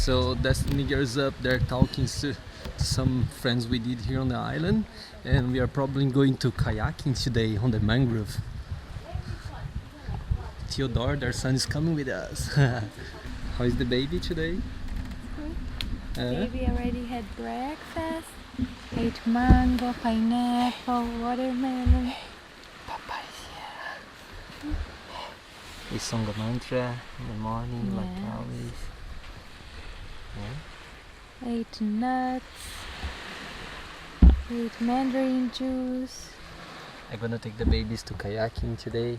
So Destiny girls up there talking to some friends we did here on the island, and we are probably going to kayaking today on the mangrove. Theodore, their son, is coming with us. How is the baby today? Baby already had breakfast, ate mango, pineapple, watermelon, papaya. We sung a mantra in the morning, like always. Yeah. Ate nuts, ate mandarin juice. I'm gonna take the babies to kayaking today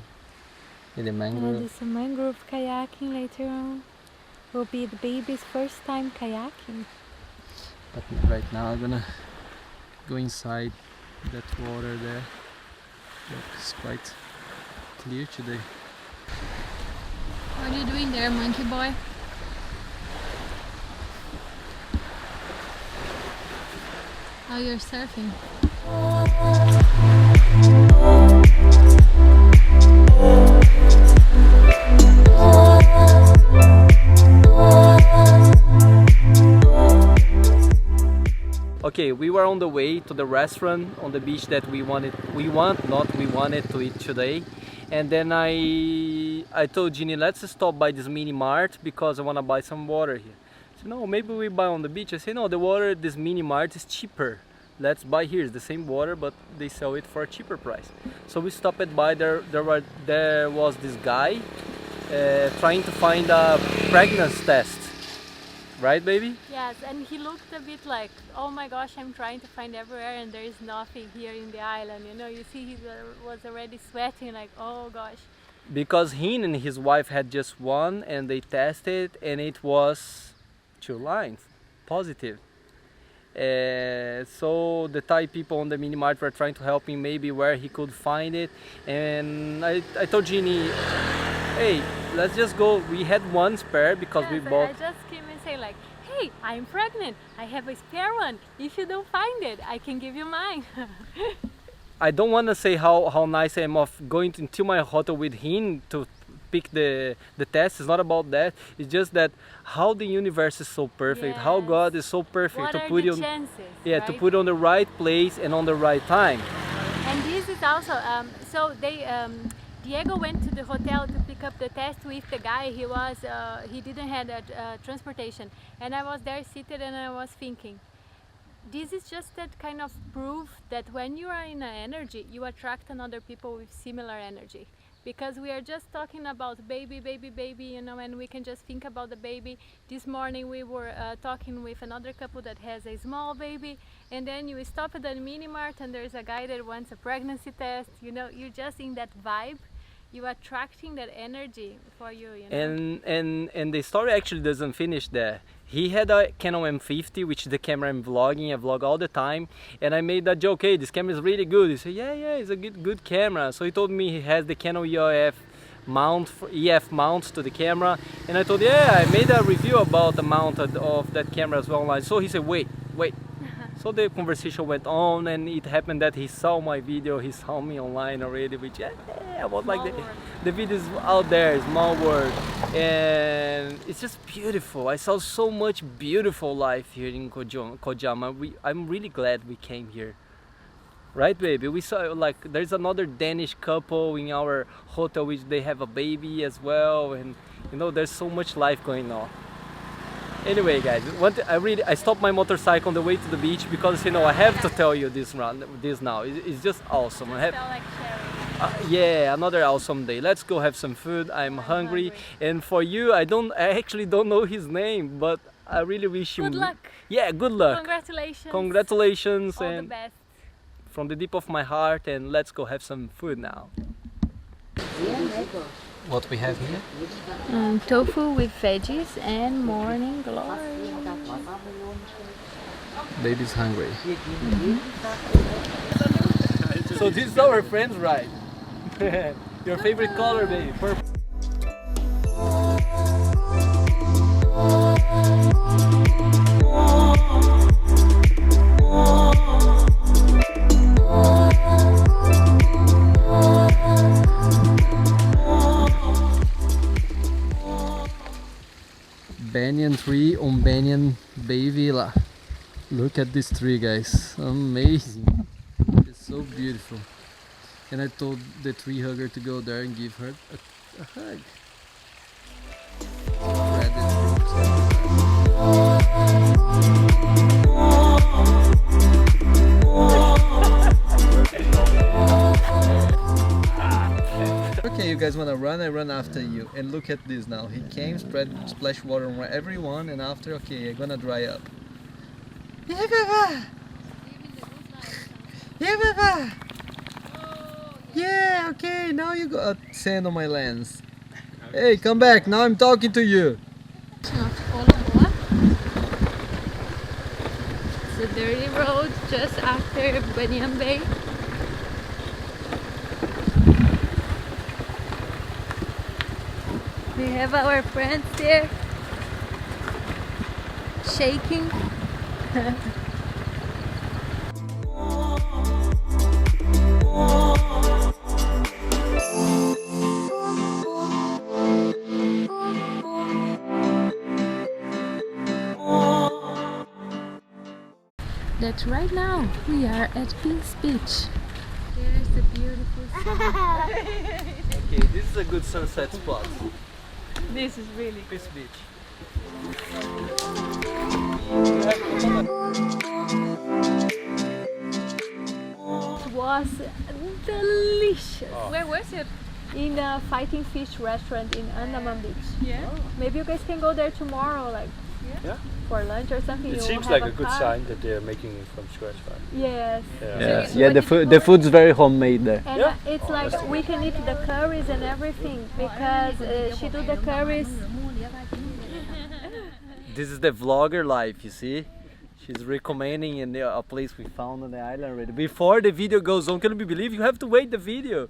in the And mangrove. do some mangrove kayaking later on. Will be the baby's first time kayaking. But right now I'm gonna go inside that water there. It's quite clear today. What are you doing there, monkey boy? Oh, you're surfing. Okay, we were on the way to the restaurant on the beach that we wanted to eat today. And then I told Ginny, let's stop by this mini mart because I want to buy some water here. She said, no, maybe we buy on the beach. I said, no, the water at this mini mart is cheaper. Let's buy here. It's the same water, but they sell it for a cheaper price. So we stopped by. There was this guy trying to find a pregnancy test. Right, baby? Yes, and he looked a bit like, oh my gosh, I'm trying to find everywhere and there is nothing here in the island. You know, you see he was already sweating like, oh gosh. Because he and his wife had just one and they tested and it was 2 lines, positive. So the Thai people on the mini mart were trying to help him maybe where he could find it. And I told Ginny, hey, let's just go. We had one spare because we bought... I just came and say like, hey, I'm pregnant. I have a spare one. If you don't find it, I can give you mine. I don't want to say how nice I am of going into my hotel with him to pick the test. It's not about that. It's just that how the universe is so perfect, Yes. how God is so perfect What to are put the it on, chances? yeah, right? to put it on the right place and on the right time. And this is also, so they, Diego went to the hotel to pick up the test with the guy. He didn't have transportation. And I was there seated and I was thinking, this is just that kind of proof that when you are in an energy, you attract another people with similar energy. Because we are just talking about baby, you know, and we can just think about the baby. This morning we were talking with another couple that has a small baby, and then you stop at the mini mart and there's a guy that wants a pregnancy test. You know, you're just in that vibe. You're attracting that energy for you, you know. And the story actually doesn't finish there. He had a Canon M50, which is the camera I'm vlogging. I vlog all the time, and I made that joke. Hey, this camera is really good. He said, yeah, it's a good camera. So he told me he has the Canon EF mounts to the camera, and I told, yeah, I made a review about the mount of that camera as well online. So he said, wait. So the conversation went on, and it happened that he saw my video, he saw me online already, which I was like, the video is out there, small world, and it's just beautiful. I saw so much beautiful life here in Koh Jum. I'm really glad we came here. Right, baby? We saw, like, there's another Danish couple in our hotel, which they have a baby as well, and you know, there's so much life going on. Anyway, guys, I stopped my motorcycle on the way to the beach because, you know, I have to tell you this now. It's just awesome. Yeah, another awesome day. Let's go have some food. I'm hungry. And for you, I actually don't know his name, but I really wish you good luck. Yeah, good luck. Congratulations. All And the best. from the deep of my heart, and let's go have some food now. What we have here? Tofu with veggies and morning glory. Baby's hungry. So this is our friend's ride. Your favorite color, baby? Purple. banyan tree on Banyan Bay Villa. Look at this tree, guys. Amazing. It's so beautiful. And I told the tree hugger to go there and give her a hug. Okay, you guys wanna run? I run after you. And look at this now. He came, splash water on everyone, and after, okay, I'm gonna dry up. Yeah, Baba! Yeah, Baba! Yeah, okay, now you got sand on my lens. Hey, come back, now I'm talking to you. It's a dirty road just after Banyan Bay. We have our friends there shaking. That right now we are at Peace Beach. There's the beautiful sun. Okay, this is a good sunset spot. This is really good. Peace Beach. It was delicious. Oh. Where was it? In a Fighting Fish restaurant in Andaman Beach. Yeah. Maybe you guys can go there tomorrow, like Yeah. for lunch or something. It You seems have like a good car. sign that they're making it from scratch, right? Yes. Yeah. Yeah, the food's very homemade there. And Yeah. it's like we can eat the curries and everything because she do the curries. This is the vlogger life, you see? She's recommending a place we found on the island already. Before the video goes on, can you believe? You have to wait the video.